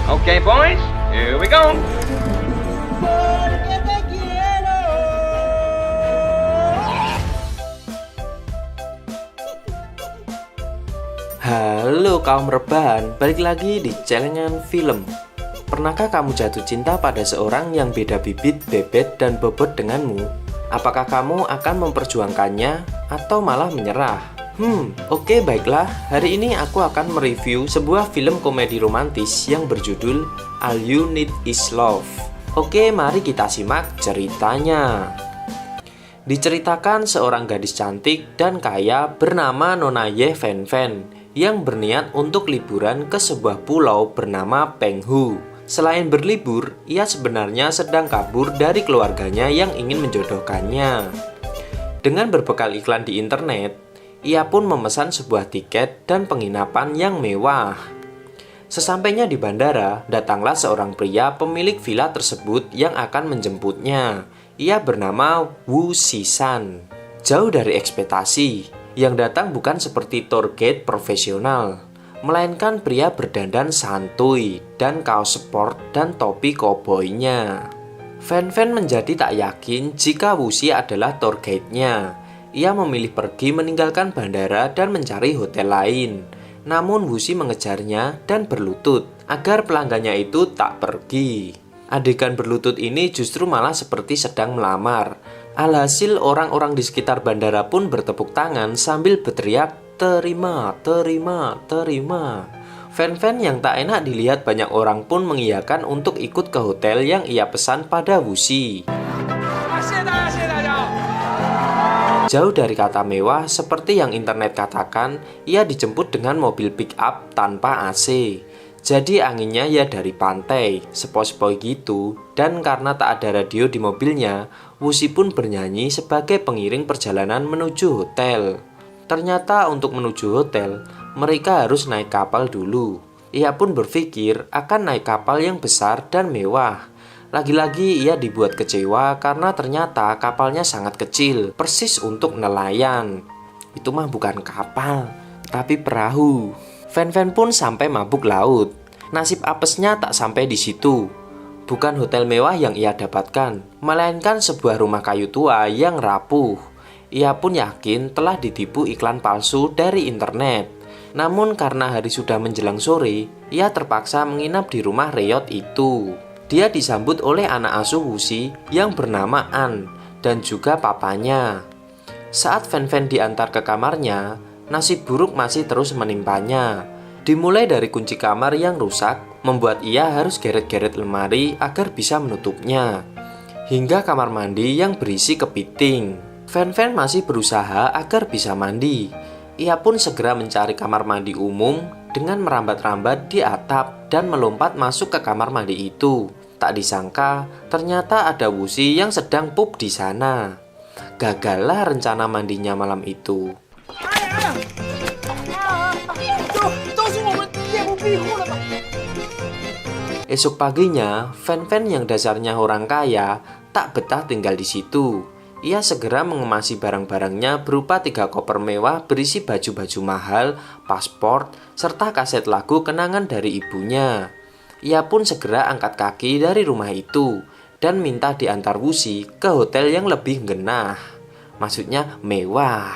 Okay, boys, here we go. Halo kaum rebahan, balik lagi di Celengan Film. Pernahkah kamu jatuh cinta pada seorang yang beda bibit, bebet, dan bobot denganmu? Apakah kamu akan memperjuangkannya atau malah menyerah? Oke, baiklah. Hari ini aku akan mereview sebuah film komedi romantis yang berjudul All You Need Is Love. Oke, mari kita simak ceritanya. Diceritakan seorang gadis cantik dan kaya bernama Nona Ye Fen Fen yang berniat untuk liburan ke sebuah pulau bernama Penghu. Selain berlibur, ia sebenarnya sedang kabur dari keluarganya yang ingin menjodohkannya. Dengan berbekal iklan di internet, ia pun memesan sebuah tiket dan penginapan yang mewah. Sesampainya di bandara, datanglah seorang pria pemilik villa tersebut yang akan menjemputnya. Ia bernama Wu Sisan. Jauh dari ekspektasi, yang datang bukan seperti tour guide profesional, melainkan pria berdandan santuy dan kaos sport dan topi koboi-nya. Fen Fen menjadi tak yakin jika Wusi adalah tour guide-nya. Ia memilih pergi meninggalkan bandara dan mencari hotel lain. Namun Wusi mengejarnya dan berlutut agar pelanggannya itu tak pergi. Adegan berlutut ini justru malah seperti sedang melamar. Alhasil orang-orang di sekitar bandara pun bertepuk tangan sambil berteriak, "Terima, terima, terima." Fen Fen yang tak enak dilihat banyak orang pun mengiyakan untuk ikut ke hotel yang ia pesan pada Wusi. Jauh dari kata mewah, seperti yang internet katakan, ia dijemput dengan mobil pick up tanpa AC. Jadi anginnya ya dari pantai, sepoi-sepoi gitu. Dan karena tak ada radio di mobilnya, Wusi pun bernyanyi sebagai pengiring perjalanan menuju hotel. Ternyata untuk menuju hotel, mereka harus naik kapal dulu. Ia pun berpikir akan naik kapal yang besar dan mewah. Lagi-lagi ia dibuat kecewa karena ternyata kapalnya sangat kecil, persis untuk nelayan. Itu mah bukan kapal, tapi perahu. Fen Fen pun sampai mabuk laut. Nasib apesnya tak sampai di situ. Bukan hotel mewah yang ia dapatkan, melainkan sebuah rumah kayu tua yang rapuh. Ia pun yakin telah ditipu iklan palsu dari internet. Namun karena hari sudah menjelang sore, ia terpaksa menginap di rumah reyot itu. Dia disambut oleh anak asuh Wusi yang bernama An dan juga papanya. Saat Fen Fen diantar ke kamarnya, nasib buruk masih terus menimpanya. Dimulai dari kunci kamar yang rusak, membuat ia harus geret-geret lemari agar bisa menutupnya. Hingga kamar mandi yang berisi kepiting. Fen Fen masih berusaha agar bisa mandi. Ia pun segera mencari kamar mandi umum dengan merambat-rambat di atap dan melompat masuk ke kamar mandi itu. Tak disangka, ternyata ada Wusi yang sedang pup di sana. Gagallah rencana mandinya malam itu. Esok paginya, Fen Fen yang dasarnya orang kaya tak betah tinggal di situ. Ia segera mengemasi barang-barangnya berupa 3 koper mewah berisi baju-baju mahal, paspor, serta kaset lagu kenangan dari ibunya. Ia pun segera angkat kaki dari rumah itu dan minta diantar Wusi ke hotel yang lebih genah. Maksudnya mewah.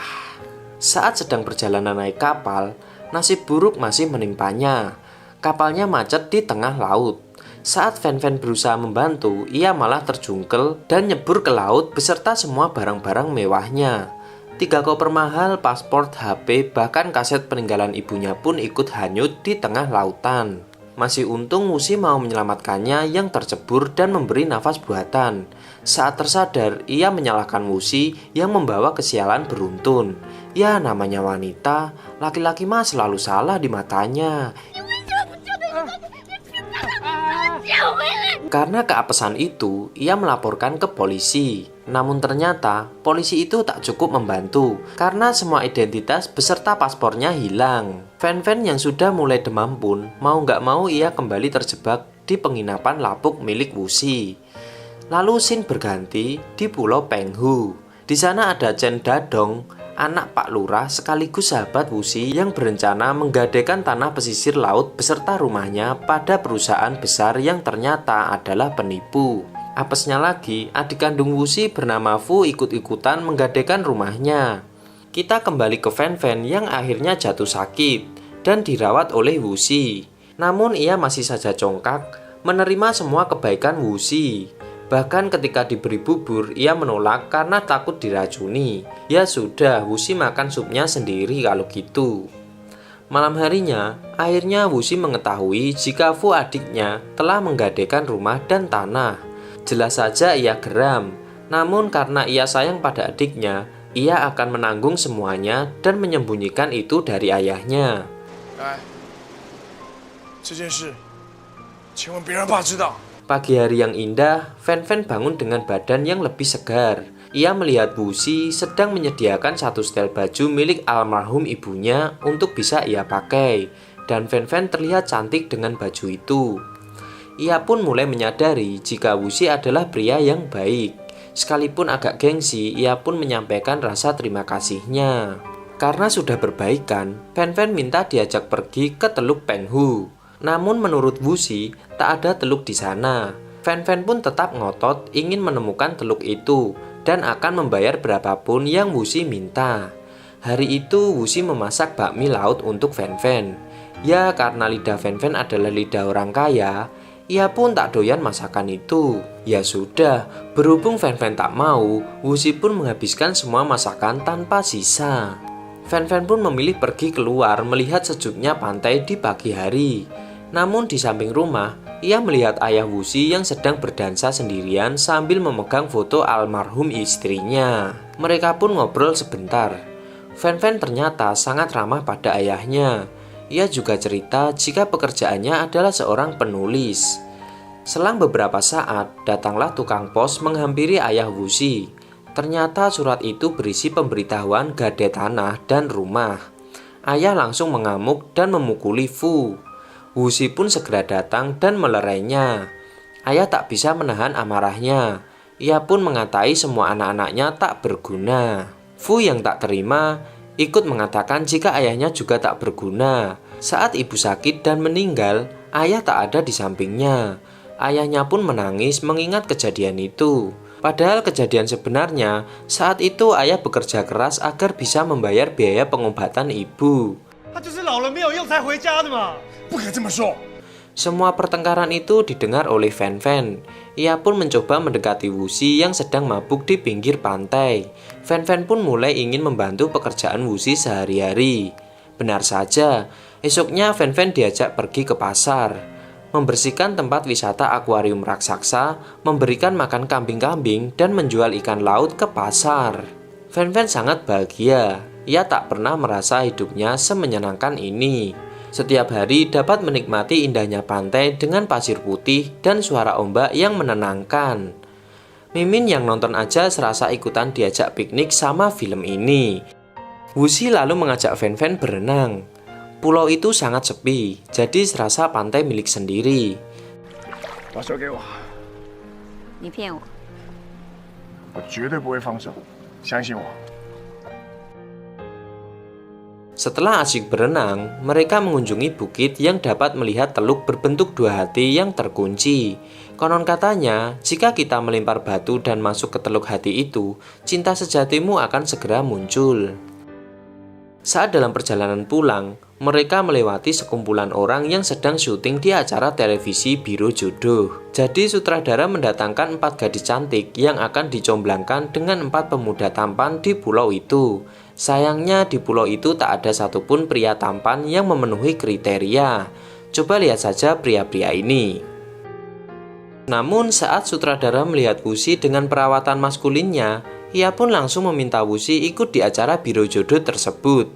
Saat sedang perjalanan naik kapal, nasib buruk masih menimpanya. Kapalnya macet di tengah laut. Saat Fen Fen berusaha membantu, ia malah terjungkel dan nyebur ke laut beserta semua barang-barang mewahnya. 3 koper mahal, paspor, HP, bahkan kaset peninggalan ibunya pun ikut hanyut di tengah lautan. Masih untung Wusi mau menyelamatkannya yang tercebur dan memberi nafas buatan. Saat tersadar, ia menyalahkan Wusi yang membawa kesialan beruntun. Ya namanya wanita, laki-laki mah selalu salah di matanya. Karena keapesan itu, ia melaporkan ke polisi. Namun ternyata, polisi itu tak cukup membantu karena semua identitas beserta paspornya hilang. Fen Fen yang sudah mulai demam pun, mau nggak mau ia kembali terjebak di penginapan lapuk milik Wusi. Lalu scene berganti di Pulau Penghu. Di sana ada Chen Dadong, anak Pak Lurah sekaligus sahabat Wusi yang berencana menggadaikan tanah pesisir laut beserta rumahnya pada perusahaan besar yang ternyata adalah penipu. Apesnya lagi, adik kandung Wusi bernama Fu ikut-ikutan menggadaikan rumahnya. Kita kembali ke Fen Fen yang akhirnya jatuh sakit dan dirawat oleh Wusi. Namun ia masih saja congkak menerima semua kebaikan Wusi. Bahkan ketika diberi bubur, ia menolak karena takut diracuni. Ya sudah, Wusi makan supnya sendiri kalau gitu. Malam harinya, akhirnya Wusi mengetahui jika Fu adiknya telah menggadaikan rumah dan tanah. Jelas saja ia geram, namun karena ia sayang pada adiknya, ia akan menanggung semuanya dan menyembunyikan itu dari ayahnya. 这件事千万别让爸知道。 Pagi hari yang indah, Fen Fen bangun dengan badan yang lebih segar. Ia melihat Wusi sedang menyediakan satu setel baju milik almarhum ibunya untuk bisa ia pakai. Dan Fen Fen terlihat cantik dengan baju itu. Ia pun mulai menyadari jika Wusi adalah pria yang baik. Sekalipun agak gengsi, ia pun menyampaikan rasa terima kasihnya. Karena sudah berbaikan, Fen Fen minta diajak pergi ke Teluk Penghu. Namun menurut Wusi, tak ada teluk di sana. Fen Fen pun tetap ngotot ingin menemukan teluk itu dan akan membayar berapapun yang Wusi minta. Hari itu Wusi memasak bakmi laut untuk Fen Fen. Ya karena lidah Fen Fen adalah lidah orang kaya, ia pun tak doyan masakan itu. Ya sudah, berhubung Fen Fen tak mau, Wusi pun menghabiskan semua masakan tanpa sisa. Fen Fen pun memilih pergi keluar melihat sejuknya pantai di pagi hari. Namun di samping rumah, ia melihat ayah Wusi yang sedang berdansa sendirian sambil memegang foto almarhum istrinya. Mereka pun ngobrol sebentar. Fen Fen ternyata sangat ramah pada ayahnya. Ia juga cerita jika pekerjaannya adalah seorang penulis. Selang beberapa saat, datanglah tukang pos menghampiri ayah Wusi. Ternyata surat itu berisi pemberitahuan gadai tanah dan rumah. Ayah langsung mengamuk dan memukuli Fu. Wusi pun segera datang dan melerainya. Ayah tak bisa menahan amarahnya. Ia pun mengatai semua anak-anaknya tak berguna. Fu yang tak terima ikut mengatakan jika ayahnya juga tak berguna. Saat ibu sakit dan meninggal, ayah tak ada di sampingnya. Ayahnya pun menangis mengingat kejadian itu. Padahal kejadian sebenarnya saat itu ayah bekerja keras agar bisa membayar biaya pengobatan ibu. Semua pertengkaran itu didengar oleh Fen Fen. Ia pun mencoba mendekati Wusi yang sedang mabuk di pinggir pantai. Fen Fen pun mulai ingin membantu pekerjaan Wusi sehari-hari. Benar saja, esoknya Fen Fen diajak pergi ke pasar, membersihkan tempat wisata akuarium raksasa, memberikan makan kambing-kambing, dan menjual ikan laut ke pasar. Fen Fen sangat bahagia. Ia tak pernah merasa hidupnya semenyenangkan ini. Setiap hari dapat menikmati indahnya pantai dengan pasir putih dan suara ombak yang menenangkan. Mimin yang nonton aja serasa ikutan diajak piknik sama film ini. Wusi lalu mengajak Fen Fen berenang. Pulau itu sangat sepi, jadi serasa pantai milik sendiri. 把手给我，你骗我。我绝对不会放手，相信我。 Setelah asyik berenang, mereka mengunjungi bukit yang dapat melihat teluk berbentuk dua hati yang terkunci. Konon katanya, jika kita melempar batu dan masuk ke teluk hati itu, cinta sejatimu akan segera muncul. Saat dalam perjalanan pulang, mereka melewati sekumpulan orang yang sedang syuting di acara televisi Biro Jodoh. Jadi sutradara mendatangkan 4 gadis cantik yang akan dicomblangkan dengan 4 pemuda tampan di pulau itu. Sayangnya di pulau itu tak ada satupun pria tampan yang memenuhi kriteria. Coba lihat saja pria-pria ini. Namun saat sutradara melihat Wusi dengan perawatan maskulinnya, ia pun langsung meminta Wusi ikut di acara Biro Jodoh tersebut.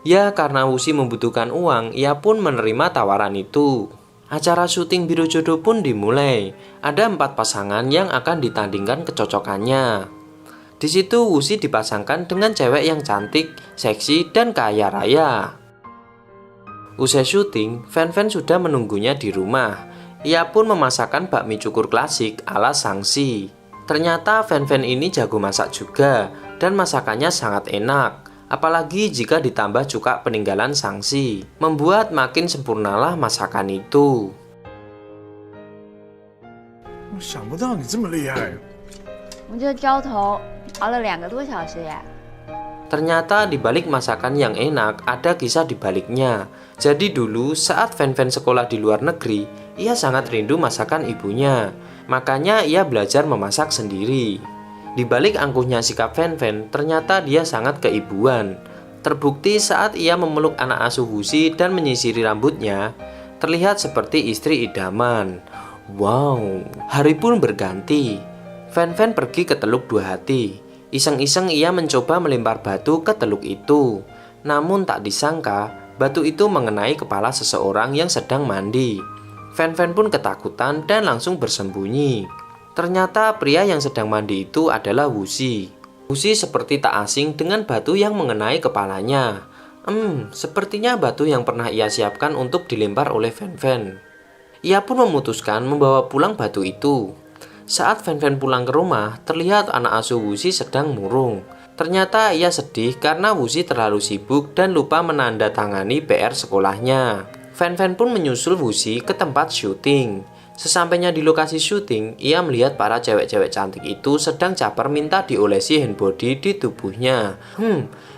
Ya karena Wusi membutuhkan uang, ia pun menerima tawaran itu. Acara syuting Biro Jodoh pun dimulai. Ada 4 pasangan yang akan ditandingkan kecocokannya. Di situ Wusi dipasangkan dengan cewek yang cantik, seksi, dan kaya raya. Usai syuting, Fen Fen sudah menunggunya di rumah. Ia pun memasakkan bakmi cukur klasik ala Sangsi. Ternyata Fen Fen ini jago masak juga. dan masakannya sangat enak. Apalagi jika ditambah cuka peninggalan Shangxi, membuat makin sempurnalah masakan itu. 我想不到你这么厉害。我们这浇头熬了2个多小时呀。 Ternyata di balik masakan yang enak ada kisah di baliknya. Jadi dulu saat Fan sekolah di luar negeri, ia sangat rindu masakan ibunya. Makanya ia belajar memasak sendiri. Di balik angkuhnya sikap Fan, ternyata dia sangat keibuan. Terbukti saat ia memeluk anak asuh Wuxi dan menyisiri rambutnya, terlihat seperti istri idaman. Wow, hari pun berganti. Fan pergi ke Teluk Dua Hati. Iseng-iseng ia mencoba melempar batu ke teluk itu. Namun tak disangka, batu itu mengenai kepala seseorang yang sedang mandi. Fan pun ketakutan dan langsung bersembunyi. Ternyata pria yang sedang mandi itu adalah Wuxi. Wuxi seperti tak asing dengan batu yang mengenai kepalanya. Sepertinya batu yang pernah ia siapkan untuk dilempar oleh Fan. Ia pun memutuskan membawa pulang batu itu. Saat Fan pulang ke rumah, terlihat anak asuh Wuxi sedang murung. Ternyata ia sedih karena Wuxi terlalu sibuk dan lupa menandatangani PR sekolahnya. Fan pun menyusul Wuxi ke tempat syuting. Sesampainya di lokasi syuting, ia melihat para cewek-cewek cantik itu sedang caper minta diolesi handbody di tubuhnya.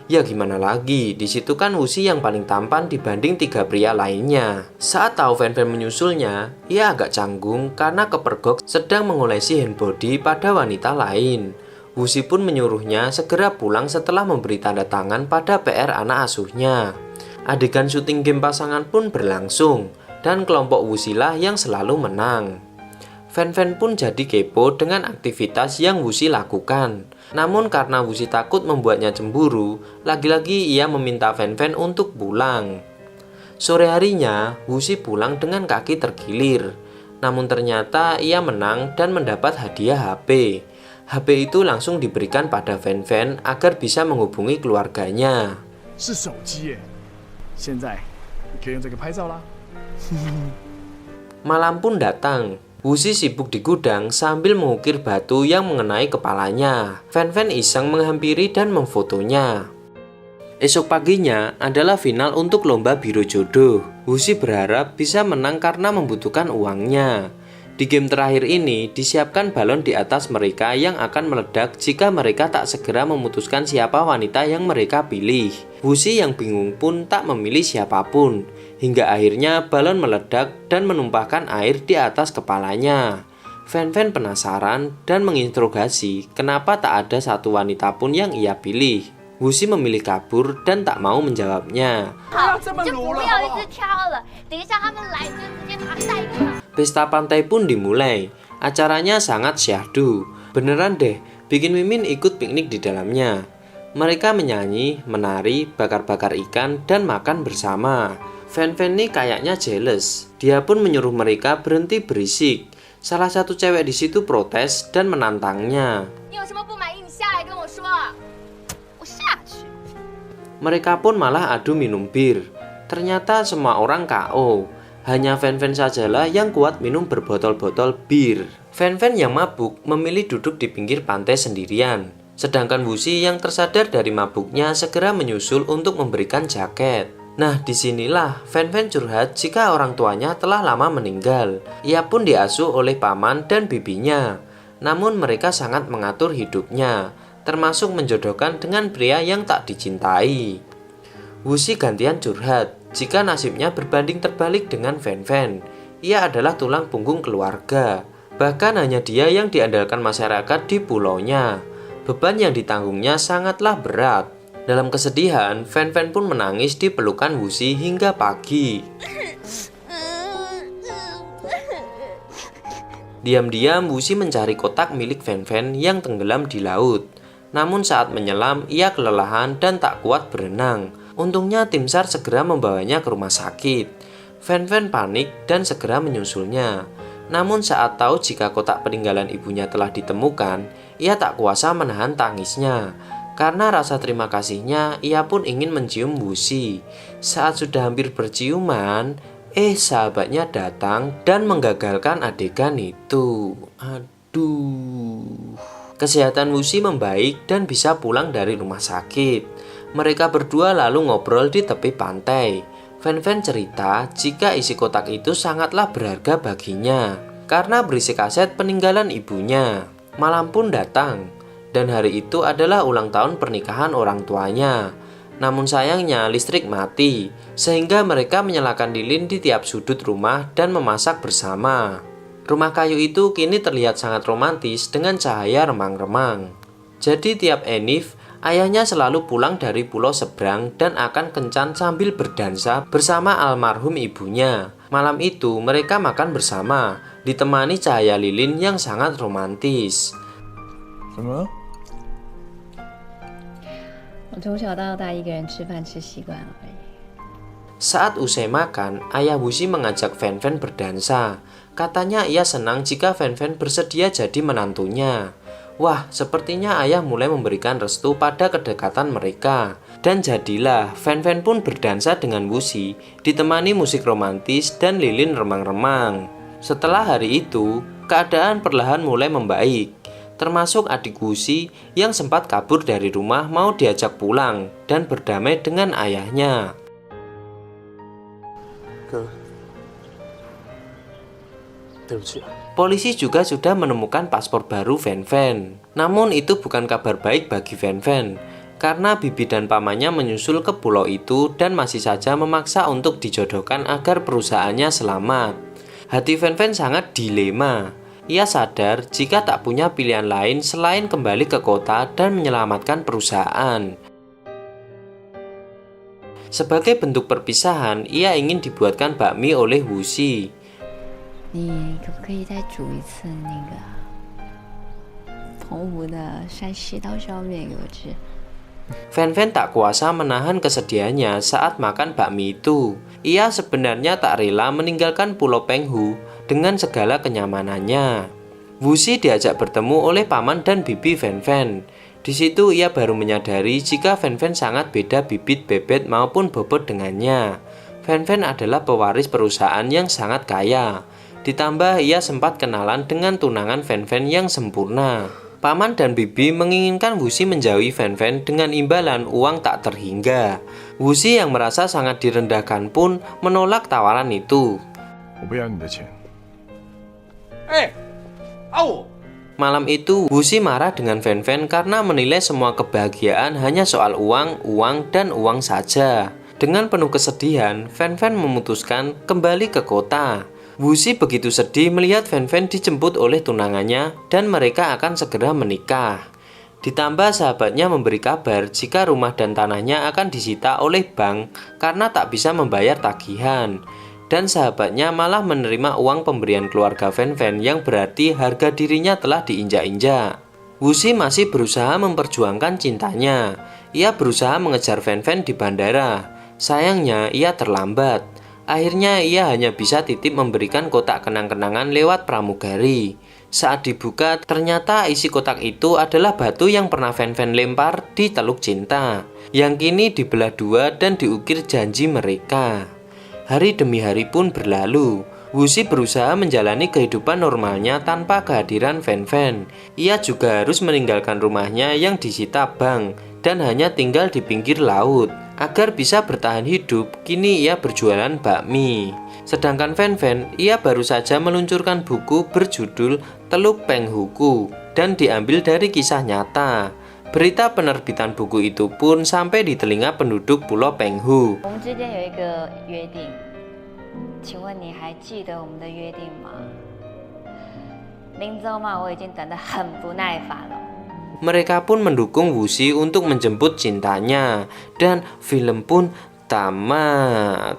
Ya gimana lagi, di situ kan Wuxi yang paling tampan dibanding 3 pria lainnya. Saat tahu Fan menyusulnya, ia agak canggung karena kepergok sedang mengolesi handbody pada wanita lain. Wuxi pun menyuruhnya segera pulang setelah memberi tanda tangan pada PR anak asuhnya. Adegan syuting game pasangan pun berlangsung, dan kelompok Wuxi lah yang selalu menang. Fan pun jadi kepo dengan aktivitas yang Wuxi lakukan. Namun karena Wuxi takut membuatnya cemburu, lagi-lagi ia meminta Fan untuk pulang. Sore harinya, Wuxi pulang dengan kaki terkilir. Namun ternyata ia menang dan mendapat hadiah HP. HP itu langsung diberikan pada Fan agar bisa menghubungi keluarganya. 是手机耶，现在你可以用这个拍照啦。 Malam pun datang. Wuxi sibuk di gudang sambil mengukir batu yang mengenai kepalanya. Fan iseng menghampiri dan memfotonya. Esok paginya adalah final untuk lomba biro jodoh. Wuxi berharap bisa menang karena membutuhkan uangnya. Di game terakhir ini disiapkan balon di atas mereka yang akan meledak jika mereka tak segera memutuskan siapa wanita yang mereka pilih. Wuxi yang bingung pun tak memilih siapapun. Hingga akhirnya balon meledak dan menumpahkan air di atas kepalanya. Fan penasaran dan menginterogasi kenapa tak ada satu wanita pun yang ia pilih. Wuxi memilih kabur dan tak mau menjawabnya. Pesta pantai pun dimulai. Acaranya sangat syahdu. Beneran deh, bikin Mimin ikut piknik di dalamnya. Mereka menyanyi, menari, bakar-bakar ikan, dan makan bersama. Fan ini kayaknya jealous. Dia pun menyuruh mereka berhenti berisik. Salah satu cewek di situ protes dan menantangnya. Mereka pun malah adu minum bir. Ternyata semua orang KO. Hanya Fan sajalah yang kuat minum berbotol-botol bir. Fan yang mabuk memilih duduk di pinggir pantai sendirian. Sedangkan Wuxi yang tersadar dari mabuknya segera menyusul untuk memberikan jaket. Nah, disinilah Fan curhat jika orang tuanya telah lama meninggal. Ia pun diasuh oleh paman dan bibinya. Namun mereka sangat mengatur hidupnya, termasuk menjodohkan dengan pria yang tak dicintai. Wuxi gantian curhat jika nasibnya berbanding terbalik dengan Fan. Ia adalah tulang punggung keluarga. Bahkan hanya dia yang diandalkan masyarakat di pulaunya. Beban yang ditanggungnya sangatlah berat. Dalam kesedihan, Fan pun menangis di pelukan Wuxi hingga pagi. Diam-diam Wuxi mencari kotak milik Fan yang tenggelam di laut. Namun saat menyelam, ia kelelahan dan tak kuat berenang. Untungnya tim SAR segera membawanya ke rumah sakit. Fan panik dan segera menyusulnya. Namun saat tahu jika kotak peninggalan ibunya telah ditemukan, ia tak kuasa menahan tangisnya. Karena rasa terima kasihnya, ia pun ingin mencium Wuxi. Saat sudah hampir berciuman, sahabatnya datang dan menggagalkan adegan itu. Aduh. Kesehatan Wuxi membaik dan bisa pulang dari rumah sakit. Mereka berdua lalu ngobrol di tepi pantai. Fan Fan cerita jika isi kotak itu sangatlah berharga baginya karena berisi kaset peninggalan ibunya. Malam pun datang dan hari itu adalah ulang tahun pernikahan orang tuanya. Namun sayangnya listrik mati sehingga mereka menyalakan lilin di tiap sudut rumah dan memasak bersama. Rumah kayu itu kini terlihat sangat romantis dengan cahaya remang-remang. Jadi tiap Enif, ayahnya selalu pulang dari pulau seberang dan akan kencan sambil berdansa bersama almarhum ibunya. Malam itu mereka makan bersama, ditemani cahaya lilin yang sangat romantis. 怎么了？我从小到大一个人吃饭吃习惯了而已。 Saat usai makan, ayah Wuxi mengajak Fan Fan berdansa. Katanya ia senang jika Fan Fan bersedia jadi menantunya. Wah, sepertinya ayah mulai memberikan restu pada kedekatan mereka. Dan jadilah Fan Fan pun berdansa dengan Wuxi, ditemani musik romantis dan lilin remang-remang. Setelah hari itu, keadaan perlahan mulai membaik. Termasuk adik Wuxi yang sempat kabur dari rumah mau diajak pulang dan berdamai dengan ayahnya. 哥，对不起啊。 Polisi juga sudah menemukan paspor baru Fan Fan. Namun itu bukan kabar baik bagi Fan Fan, karena bibi dan pamannya menyusul ke pulau itu dan masih saja memaksa untuk dijodohkan agar perusahaannya selamat. Hati Fan Fan sangat dilema. Ia sadar jika tak punya pilihan lain selain kembali ke kota dan menyelamatkan perusahaan. Sebagai bentuk perpisahan, ia ingin dibuatkan bakmi oleh Wuxi. 你可不可以再煮一次那个澎湖的山西刀削面给我吃？ Fan Fan tak kuasa menahan kesedihannya saat makan bakmi itu. Ia sebenarnya tak rela meninggalkan Pulau Penghu dengan segala kenyamanannya. Wuxi diajak bertemu oleh paman dan bibi Fan Fan. Di situ ia baru menyadari jika Fan Fan sangat beda bibit bebet maupun bobot dengannya. Fan Fan adalah pewaris perusahaan yang sangat kaya. Ditambah ia sempat kenalan dengan tunangan Fan Fan yang sempurna. Paman dan bibi menginginkan Wuxi menjauhi Fan Fan dengan imbalan uang tak terhingga. Wuxi yang merasa sangat direndahkan pun menolak tawaran itu. 我不要你的钱。 Malam itu Wuxi marah dengan Fan Fan karena menilai semua kebahagiaan hanya soal uang, dan uang saja. Dengan penuh kesedihan, Fan Fan memutuskan kembali ke kota. Wuxi begitu sedih melihat Fan Fan dijemput oleh tunangannya dan mereka akan segera menikah. Ditambah sahabatnya memberi kabar jika rumah dan tanahnya akan disita oleh bank karena tak bisa membayar tagihan. Dan sahabatnya malah menerima uang pemberian keluarga Fan Fan yang berarti harga dirinya telah diinjak-injak. Wuxi masih berusaha memperjuangkan cintanya. Ia berusaha mengejar Fan Fan di bandara. Sayangnya ia terlambat. Akhirnya ia hanya bisa titip memberikan kotak kenang-kenangan lewat pramugari. Saat dibuka, ternyata isi kotak itu adalah batu yang pernah Fan Fan lempar di Teluk Cinta, yang kini dibelah dua dan diukir janji mereka. Hari demi hari pun berlalu. Wuxi berusaha menjalani kehidupan normalnya tanpa kehadiran Fan Fan. Ia juga harus meninggalkan rumahnya yang disita bank dan hanya tinggal di pinggir laut. Agar bisa bertahan hidup, kini ia berjualan bakmi. Sedangkan Fan Fan, ia baru saja meluncurkan buku berjudul Teluk Penghuku dan diambil dari kisah nyata. Berita penerbitan buku itu pun sampai di telinga penduduk Pulau Penghu. 我们之间有一个约定，请问你还记得我们的约定吗？林州嘛，我已经等得很不耐烦了。 Mereka pun mendukung Wuxi untuk menjemput cintanya dan film pun tamat.